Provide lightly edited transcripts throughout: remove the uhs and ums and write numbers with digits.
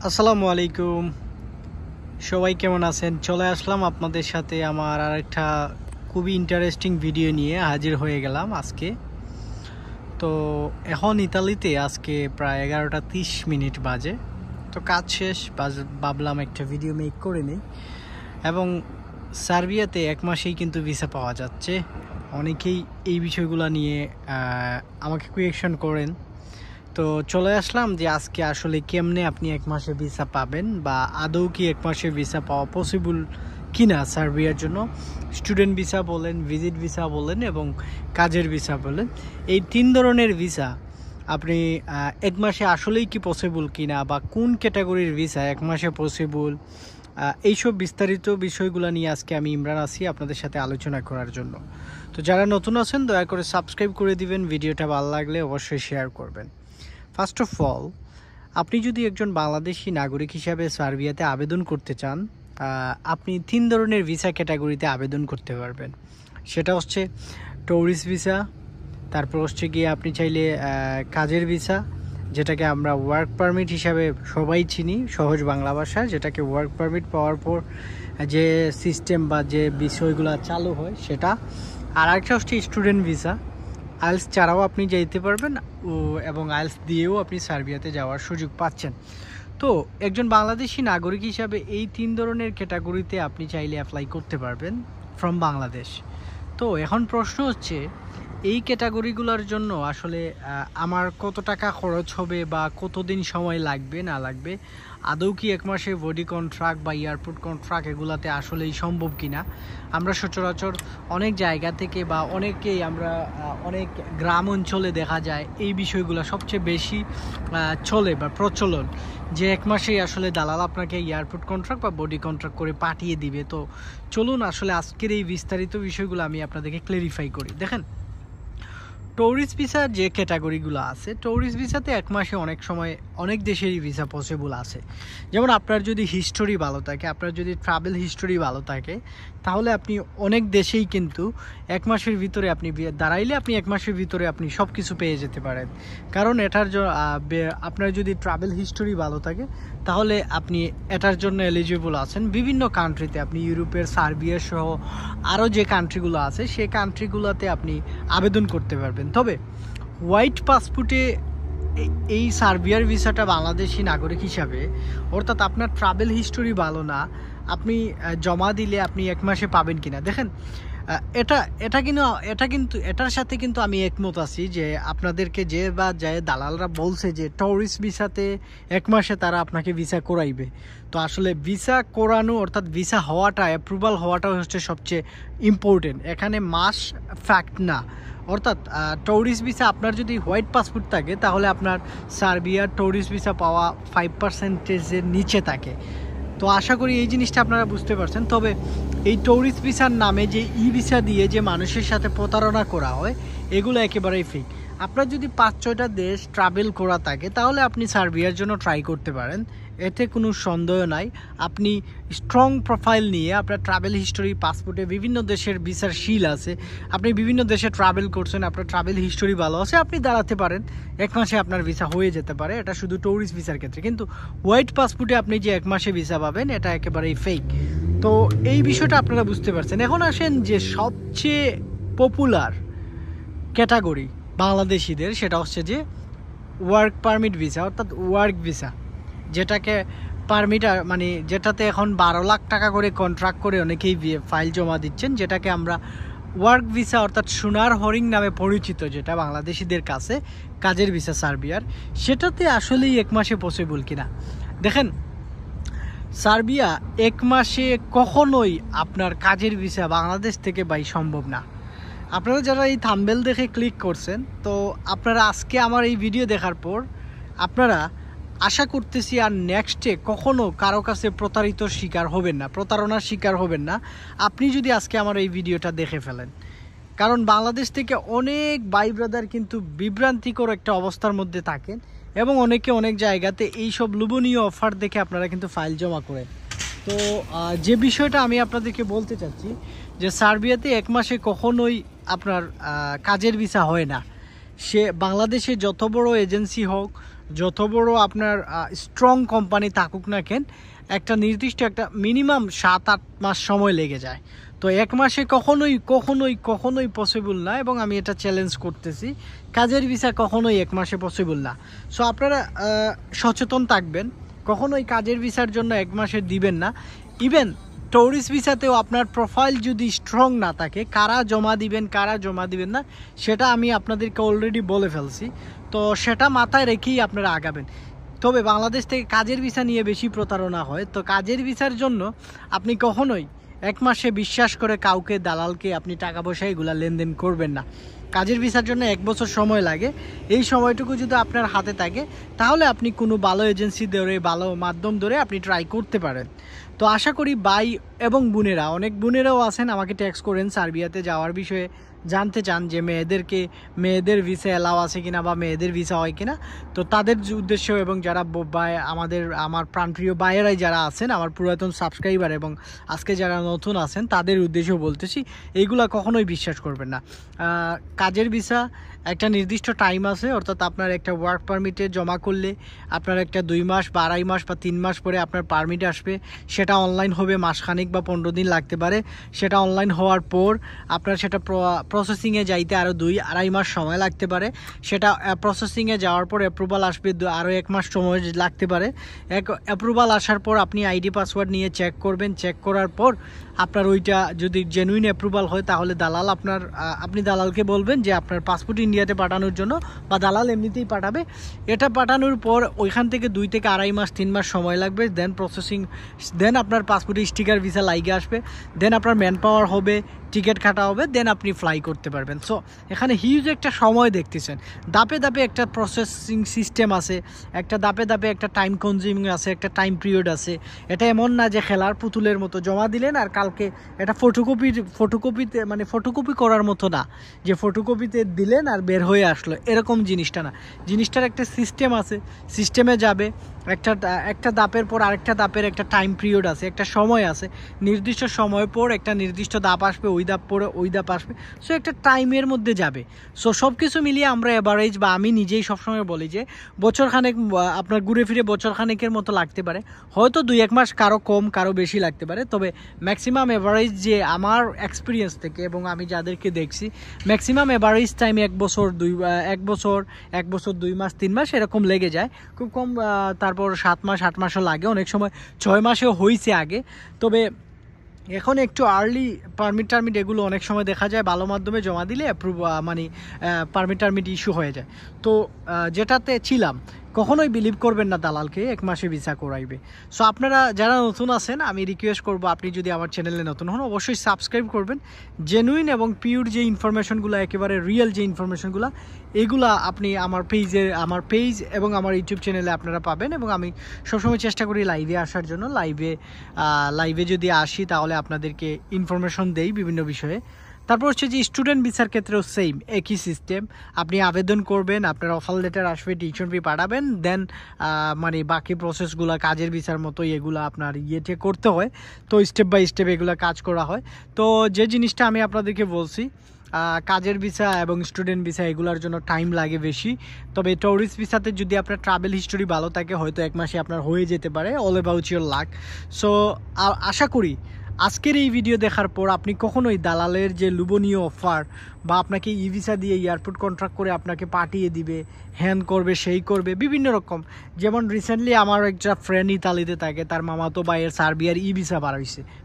আসসালামু আলাইকুম। সবাই কেমন আছেন? চলে আসলাম আপনাদের সাথে আমার আরেকটা খুবই ইন্টারেস্টিং ভিডিও নিয়ে হাজির হয়ে গেলাম আজকে। তো এখন ইতালিতে আজকে প্রায় 11:30 বাজে। তো কাজ শেষ, ভাবলাম একটা ভিডিও মেক করে নিই। এবং সার্বিয়াতে 1 মাসেই কিন্তু ভিসা পাওয়া যাচ্ছে। অনেকেই এই বিষয়গুলো নিয়ে আমাকে কোয়েকশন করেন। তো চলে আসলাম যে আজকে আসলে কেমনে আপনি 1 মাসে ভিসা পাবেন, বা আদৌ কি 1 মাসে ভিসা পাওয়া পসিবল কিনা সার্বিয়ার জন্য। স্টুডেন্ট ভিসা বলেন, ভিজিট ভিসা বলেন এবং কাজের ভিসা বলেন, এই 3 ধরনের ভিসা আপনি 1 মাসে আসলেই কি পসিবল কিনা, বা কোন ক্যাটাগরির ভিসা 1 মাসে পসিবল, এইসব বিস্তারিত বিষয়গুলো নিয়ে আজকে আমি ইমরান আছি আপনাদের সাথে আলোচনা করার জন্য। তো যারা নতুন আছেন দয়া করে সাবস্ক্রাইব করে দিবেন, ভিডিওটা ভালো লাগলে অবশ্যই শেয়ার করবেন। ফার্স্ট অফ অল, আপনি যদি একজন বাংলাদেশি নাগরিক হিসাবে সার্বিয়াতে আবেদন করতে চান, আপনি 3 ধরনের ভিসা ক্যাটাগরিতে আবেদন করতে পারবেন। সেটা হচ্ছে ট্যুরিস্ট ভিসা, তারপর হচ্ছে গিয়ে আপনি চাইলে কাজের ভিসা, যেটাকে আমরা ওয়ার্ক পারমিট হিসাবে সবাই চিনি সহজ বাংলা ভাষায়, যেটাকে ওয়ার্ক পারমিট পাওয়ার পর যে সিস্টেম বা যে বিষয়গুলো চালু হয় সেটা। আর একটা হচ্ছে স্টুডেন্ট ভিসা, আইএলস ছাড়াও আপনি যেতে পারবেন এবং আইএলস দিয়েও আপনি সার্বিয়াতে যাওয়ার সুযোগ পাচ্ছেন। তো একজন বাংলাদেশি নাগরিক হিসাবে এই 3 ধরনের ক্যাটাগরিতে আপনি চাইলে অ্যাপ্লাই করতে পারবেন ফ্রম বাংলাদেশ। তো এখন প্রশ্ন হচ্ছে, এই ক্যাটাগরিগুলোর জন্য আসলে আমার কত টাকা খরচ হবে বা কতদিন সময় লাগবে না লাগবে, আদৌ কি 1 মাসে বডি কন্ট্রাক্ট বা এয়ারপোর্ট কন্ট্রাক্ট এগুলাতে আসলেই সম্ভব কিনা। আমরা সচরাচর অনেক জায়গা থেকে বা অনেকেই আমরা অনেক গ্রাম অঞ্চলে দেখা যায় এই বিষয়গুলো সবচেয়ে বেশি চলে বা প্রচলন, যে 1 মাসেই আসলে দালাল আপনাকে এয়ারপোর্ট কন্ট্রাক্ট বা বডি কন্ট্রাক্ট করে পাঠিয়ে দিবে। তো চলুন আসলে আজকের এই বিস্তারিত বিষয়গুলো আমি আপনাদেরকে ক্লেরিফাই করি। দেখেন, ট্যুরিস্ট ভিসার যে ক্যাটাগরিগুলো আছে, ট্যুরিস্ট ভিসাতে 1 মাসে অনেক সময় অনেক দেশেরই ভিসা পসিবল আছে। যেমন আপনার যদি হিস্টোরি ভালো থাকে, আপনার যদি ট্রাভেল হিস্টোরি ভালো থাকে, তাহলে আপনি অনেক দেশেই কিন্তু 1 মাসের ভিতরে আপনি দাঁড়াইলে আপনি 1 মাসের ভিতরে আপনি সব কিছু পেয়ে যেতে পারেন। কারণ এটার আপনার যদি ট্রাভেল হিস্টোরি ভালো থাকে তাহলে আপনি এটার জন্য এলিজিবল আছেন বিভিন্ন কান্ট্রিতে। আপনি ইউরোপের সার্বিয়া সহ আরও যে কান্ট্রিগুলো আছে সেই কান্ট্রিগুলোতে আপনি আবেদন করতে পারবেন। তবে হোয়াইট পাসপোর্টে এই সার্বিয়ার ভিসাটা বাংলাদেশি নাগরিক হিসাবে, অর্থাৎ আপনার ট্রাভেল হিস্টোরি ভালো না, আপনি জমা দিলে আপনি 1 মাসে পাবেন কিনা। দেখেন, এটার সাথে কিন্তু আমি একমত আছি যে আপনাদেরকে যে দালালরা বলছে যে ট্যুরিস্ট ভিসাতে 1 মাসে তারা আপনাকে ভিসা করাইবে। তো আসলে ভিসা করানো অর্থাৎ ভিসা হওয়াটা, অ্যাপ্রুভাল হওয়াটা হচ্ছে সবচেয়ে ইম্পর্টেন্ট, এখানে মাস ফ্যাক্ট না। অর্থাৎ ট্যুরিস্ট ভিসা আপনার যদি হোয়াইট পাসপোর্ট থাকে তাহলে আপনার সার্বিয়ার ট্যুরিস্ট ভিসা পাওয়া 5%-এর নিচে থাকে। তো আশা করি এই জিনিসটা আপনারা বুঝতে পারছেন। তবে এই ট্যুরিস্ট ভিসার নামে যে ভিসা দিয়ে যে মানুষের সাথে প্রতারণা করা হয়, এগুলো একেবারেই ফেক। আপনার যদি 5-6টা দেশ ট্রাভেল করা থাকে তাহলে আপনি সার্বিয়ার জন্য ট্রাই করতে পারেন, এতে কোনো সন্দেহ নাই। আপনি স্ট্রং প্রোফাইল নিয়ে আপনার ট্রাভেল হিস্টোরি, পাসপোর্টে বিভিন্ন দেশের ভিসার শিল আছে, আপনি বিভিন্ন দেশে ট্রাভেল করছেন, আপনার ট্রাভেল হিস্টোরি ভালো আছে, আপনি দাঁড়াতে পারেন, 1 মাসে আপনার ভিসা হয়ে যেতে পারে। এটা শুধু ট্যুরিস্ট ভিসার ক্ষেত্রে। কিন্তু হোয়াইট পাসপোর্টে আপনি যে 1 মাসে ভিসা পাবেন এটা একেবারেই ফেক। তো এই বিষয়টা আপনারা বুঝতে পারছেন। এখন আসেন যে সবচেয়ে পপুলার ক্যাটাগরি বাংলাদেশিদের, সেটা হচ্ছে যে ওয়ার্ক পারমিট ভিসা, অর্থাৎ ওয়ার্ক ভিসা, যেটাকে পারমিট মানে যেটাতে এখন 12 লাখ টাকা করে কন্ট্রাক্ট করে অনেকেই ফাইল জমা দিচ্ছেন, যেটাকে আমরা ওয়ার্ক ভিসা অর্থাৎ সোনার হরিং নামে পরিচিত, যেটা বাংলাদেশিদের কাছে কাজের ভিসা সার্বিয়ার। সেটাতে আসলেই 1 মাসে পসিবল কিনা। দেখেন, সার্বিয়া 1 মাসে কখনোই আপনার কাজের ভিসা বাংলাদেশ থেকে সম্ভব না। আপনারা যারা এই থাম্বনেল দেখে ক্লিক করছেন, তো আপনারা আজকে আমার এই ভিডিও দেখার পর আপনারা আশা করতেছি আর নেক্সটে কখনো কারো কাছে প্রতারণার শিকার হবেন না আপনি যদি আজকে আমার এই ভিডিওটা দেখে ফেলেন। কারণ বাংলাদেশ থেকে অনেক ভাই ব্রাদার কিন্তু বিভ্রান্তিকর একটা অবস্থার মধ্যে থাকেন এবং অনেকে অনেক জায়গাতে এইসব লোভনীয় অফার দেখে আপনারা কিন্তু ফাইল জমা করেন। তো যে বিষয়টা আমি আপনাদেরকে বলতে চাচ্ছি যে সার্বিয়াতে 1 মাসে কখনোই আপনার কাজের ভিসা হয় না। সে বাংলাদেশে যত বড় এজেন্সি হোক, যত বড় আপনার স্ট্রং কোম্পানি থাকুক না কেন, একটা নির্দিষ্ট একটা মিনিমাম 7-8 মাস সময় লেগে যায়। তো 1 মাসে কখনোই কখনোই কখনোই পসিবল না, এবং আমি এটা চ্যালেঞ্জ করতেছি, কাজের ভিসা কখনোই 1 মাসে পসিবল না। সো আপনারা সচেতন থাকবেন, কখনোই কাজের ভিসার জন্য 1 মাসে দিবেন না। ইভেন ট্যুরিস্ট ভিসাতেও আপনার প্রোফাইল যদি স্ট্রং না থাকে, কারা জমা দিবেন কারা জমা দিবেন না সেটা আমি আপনাদেরকে অলরেডি বলে ফেলছি। তো সেটা মাথায় রেখেই আপনারা আগাবেন। তবে বাংলাদেশ থেকে কাজের ভিসা নিয়ে বেশি প্রতারণা হয়, তো কাজের ভিসার জন্য আপনি কখনোই 1 মাসে বিশ্বাস করে কাউকে, দালালকে আপনি টাকা পয়সা এগুলা লেনদেন করবেন না। কাজের ভিসার জন্য 1 বছর সময় লাগে। এই সময়টুকু যদি আপনার হাতে থাকে তাহলে আপনি কোনো ভালো এজেন্সি ধরে, ভালো মাধ্যম ধরে আপনি ট্রাই করতে পারেন। তো আশা করি ভাই এবং বোনেরা, অনেক বোনেরাও আছেন আমাকে টেক্সট করেন সার্বিয়াতে যাওয়ার বিষয়ে জানতে চান যে মেয়েদের ভিসা অ্যালাউ আছে কিনা বা মেয়েদের ভিসা হয় কিনা। তো তাদের উদ্দেশ্য, এবং যারা আমার প্রাণপ্রিয় ভাইয়েরাই যারা আছেন, আমার পুরাতন সাবস্ক্রাইবার এবং আজকে যারা নতুন আছেন, তাদের উদ্দেশ্যে বলতেছি এইগুলা কখনোই বিশ্বাস করবেন না। কাজের ভিসা একটা নির্দিষ্ট টাইম আছে, অর্থাৎ আপনার একটা ওয়ার্ক পারমিটে জমা করলে আপনার একটা 2 মাস বা 2.5 মাস বা 3 মাস পরে আপনার পারমিট আসবে। সেটা অনলাইন হবে, মাসখানেক বা 15 দিন লাগতে পারে। সেটা অনলাইন হওয়ার পর আপনার সেটা প্রসেসিংয়ে যাইতে আরও 2-2.5 মাস সময় লাগতে পারে। সেটা প্রসেসিংয়ে যাওয়ার পর অ্যাপ্রুভাল আসবে, আরও 1 মাস সময় লাগতে পারে। অ্যাপ্রুভাল আসার পর আপনি আইডি পাসওয়ার্ড নিয়ে চেক করবেন। চেক করার পর আপনার ওইটা যদি জেনুইন অ্যাপ্রুভাল হয় তাহলে আপনি দালালকে বলবেন যে আপনার পাসপোর্ট ইন্ডিয়াতে পাঠানোর জন্য, বা দালাল এমনিতেই পাঠাবে। এটা পাঠানোর পর ওইখান থেকে 2 থেকে 2.5 মাস 3 মাস সময় লাগবে। দেন আপনার পাসপোর্টে স্টিকার ভিসা লাইগে আসবে। দেন আপনার ম্যান পাওয়ার হবে, টিকিট কাটা হবে, দেন আপনি ফ্লাই করতে পারবেন। সো এখানে হিউজ একটা সময় দেখতেছেন। ধাপে ধাপে একটা প্রসেসিং সিস্টেম আছে, একটা ধাপে ধাপে একটা টাইম কনজিউমিং আছে, একটা টাইম পিরিয়ড আছে। এটা এমন না যে খেলার পুতুলের মতো জমা দিলেন আর কালকে এটা ফটোকপি করার মতো না, যে ফটোকপিতে দিলেন আর বের হয়ে আসলো, এরকম জিনিসটা না। জিনিসটার একটা সিস্টেম আছে, সিস্টেমে যাবে। একটা ধাপের পর আরেকটা ধাপের একটা টাইম পিরিয়ড আছে, একটা সময় আছে। নির্দিষ্ট সময় পর একটা নির্দিষ্ট ধাপ আসবে, ওই ধাপ পরে ওই ধাপ আসবে। সো একটা টাইমের মধ্যে যাবে। সো সব কিছু মিলিয়ে আমরা এভারেজ, বা আমি নিজেই সবসময় বলি যে বছরখানেক, আপনার ঘুরে ফিরে বছরখানেকের মতো লাগতে পারে। হয়তো 2-1 মাস কারো কম কারো বেশি লাগতে পারে, তবে ম্যাক্সিমাম এভারেজ যে আমার এক্সপিরিয়েন্স থেকে এবং আমি যাদেরকে দেখছি, ম্যাক্সিমাম এভারেজ টাইম 1 বছর 2 মাস 3 মাস এরকম লেগে যায়। খুব কম তারপর 7 মাস 8 মাসও লাগে, অনেক সময় 6 মাসেও হয়েছে আগে। তবে এখন একটু আর্লি পারমিট এগুলো অনেক সময় দেখা যায় ভালো মাধ্যমে জমা দিলে পারমিট ইস্যু হয়ে যায়। তো যেটাতে ছিলাম, কখনোই বিলিভ করবেন না দালালকে 1 মাসে ভিসা করাইবে। সো আপনারা যারা নতুন আছেন, আমি রিকোয়েস্ট করব আপনি যদি আমার চ্যানেলে নতুন হন অবশ্যই সাবস্ক্রাইব করবেন। জেনুইন এবং পিওর যে ইনফরমেশনগুলো, একেবারে রিয়েল যে ইনফরমেশনগুলো, এগুলা আপনি আমার পেজ এবং আমার ইউটিউব চ্যানেলে আপনারা পাবেন। এবং আমি সবসময় চেষ্টা করি লাইভে আসার জন্য। লাইভে যদি আসি তাহলে আপনাদেরকে ইনফরমেশন দেই বিভিন্ন বিষয়ে। তারপর হচ্ছে যে স্টুডেন্ট ভিসার ক্ষেত্রেও সেম একই সিস্টেম। আপনি আবেদন করবেন, আপনার অফার লেটার আসবে, টিউশন ফি পাঠাবেন, দেন বাকি প্রসেসগুলো কাজের ভিসার মতোই এগুলো আপনার ইয়েতে করতে হয়। তো স্টেপ বাই স্টেপ এগুলো কাজ করা হয়। তো যে জিনিসটা আমি আপনাদেরকে বলছি, কাজের ভিসা এবং স্টুডেন্ট ভিসা এগুলোর জন্য টাইম লাগে বেশি। তবে ট্যুরিস্ট ভিসাতে যদি আপনার ট্রাভেল হিস্টোরি ভালো থাকে, হয়তো 1 মাসে আপনার হয়ে যেতে পারে। All about your luck. So আশা করি আজকের এই ভিডিও দেখার পর আপনি কখনোই দালালের যে লোভনীয় অফার, বা আপনাকে ই ভিসা দিয়ে এয়ারপোর্ট কন্ট্রাক্ট করে আপনাকে পাঠিয়ে দিবে, হ্যান করবে সেই করবে বিভিন্ন রকম। যেমন রিসেন্টলি আমার একটা ফ্রেন্ড ইতালিতে থাকে, তার মামাতো ভাইয়ের সার্বিয়ার ই ভিসা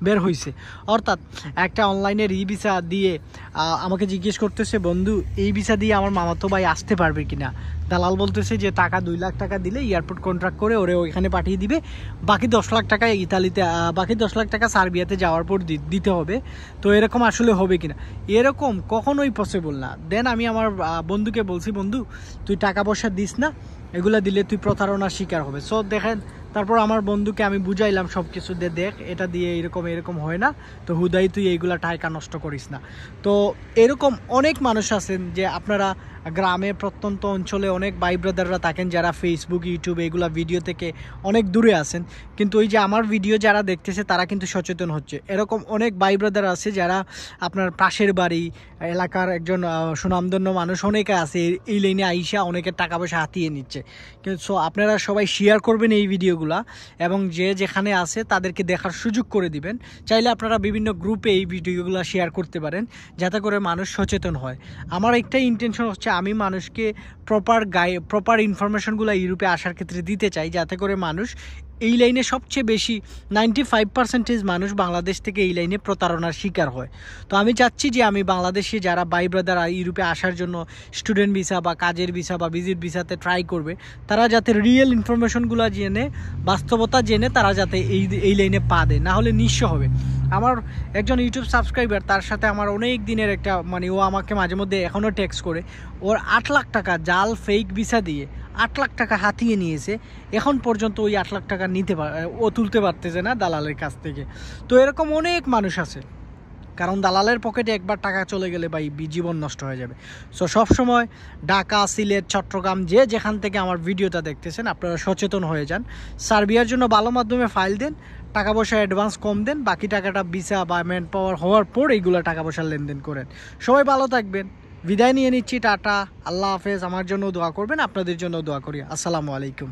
বের হয়েছে। অর্থাৎ একটা অনলাইনের ই ভিসা দিয়ে আমাকে জিজ্ঞেস করতেছে, বন্ধু এই ভিসা দিয়ে আমার মামাতো ভাই আসতে পারবে কিনা। দালাল বলতেছে যে 2 লাখ টাকা দিলে এয়ারপোর্ট কন্ট্রাক্ট করে ওরে ওইখানে পাঠিয়ে দিবে, বাকি 10 লাখ টাকা বাকি 10 লাখ টাকা সার্বিয়াতে যাওয়ার পর দিতে হবে। তো এরকম আসলে হবে কিনা, এরকম কখনোই পসিবল না। দেন আমি আমার বন্ধুকে বলছি, বন্ধু তুই টাকা পয়সা দিস না, এগুলা দিলে তুই প্রতারণার শিকার হবে। সো দেখেন তারপর আমার বন্ধুকে আমি বুঝাইলাম সব কিছু দেখ এটা দিয়ে এরকম এরকম হয় না, তো হুদাই তুই এইগুলা টাকা নষ্ট করিস না। তো এরকম অনেক মানুষ আছেন যে আপনারা গ্রামে প্রত্যন্ত অঞ্চলে অনেক ভাই ব্রাদাররা থাকেন যারা ফেসবুক ইউটিউব এগুলা ভিডিও থেকে অনেক দূরে আছেন, কিন্তু ওই যে আমার ভিডিও যারা দেখতেছে তারা কিন্তু সচেতন হচ্ছে। এরকম অনেক ভাই ব্রাদার আছে যারা আপনার পাশের বাড়ি এলাকার একজন সুনামধন্য মানুষ অনেকে আছে এই লাইনে আইসা অনেকের টাকা পয়সা হাতিয়ে নিচ্ছে। কিন্তু সো আপনারা সবাই শেয়ার করবেন এই ভিডিওগুলা এবং যে যেখানে আছে তাদেরকে দেখার সুযোগ করে দিবেন। চাইলে আপনারা বিভিন্ন গ্রুপে এই ভিডিওগুলো শেয়ার করতে পারেন যাতে করে মানুষ সচেতন হয়। আমার একটাই ইন্টেনশন হচ্ছে আমি মানুষকে প্রপার ইনফরমেশনগুলো ইউরোপে আসার ক্ষেত্রে দিতে চাই, যাতে করে মানুষ এই লাইনে সবচেয়ে বেশি 95% মানুষ বাংলাদেশ থেকে এই লাইনে প্রতারণার শিকার হয়। তো আমি চাচ্ছি যে আমি বাংলাদেশে যারা ভাই ব্রাদার ইউরোপে আসার জন্য স্টুডেন্ট ভিসা বা কাজের ভিসা বা ভিজিট ভিসাতে ট্রাই করবে, তারা যাতে রিয়েল ইনফরমেশনগুলো জেনে বাস্তবতা জেনে তারা যাতে এই লাইনে পা দেয়, না হলে নিঃস্ব হবে। আমার একজন ইউটিউব সাবস্ক্রাইবার, তার সাথে আমার অনেক দিনের একটা মানে ও আমাকে মাঝে মধ্যে এখনও টেক্সট করে, ওর 8 লাখ টাকা জাল ফেক ভিসা দিয়ে 8 লাখ টাকা হাতিয়ে নিয়েছে। এখন পর্যন্ত ওই 8 লাখ টাকা ও তুলতে পারতেছে না দালালের কাছ থেকে। তো এরকম অনেক মানুষ আছে, কারণ দালালের পকেটে একবার টাকা চলে গেলে ভাই জীবন নষ্ট হয়ে যাবে। সো সবসময় ঢাকা, সিলেট, চট্টগ্রাম যে যেখান থেকে আমার ভিডিওটা দেখতেছেন আপনারা সচেতন হয়ে যান। সার্বিয়ার জন্য ভালো মাধ্যমে ফাইল দেন, টাকা পয়সা অ্যাডভান্স কম দেন, বাকি টাকাটা ভিসা বা ম্যান পাওয়ার হওয়ার পর এইগুলো টাকা পয়সার লেনদেন করেন। সবাই ভালো থাকবেন, বিদায় নিয়ে নিচ্ছি, টাটা, আল্লাহ হাফেজ। আমার জন্য দোয়া করবেন, আপনাদের জন্য দোয়া করি। আসসালামু আলাইকুম।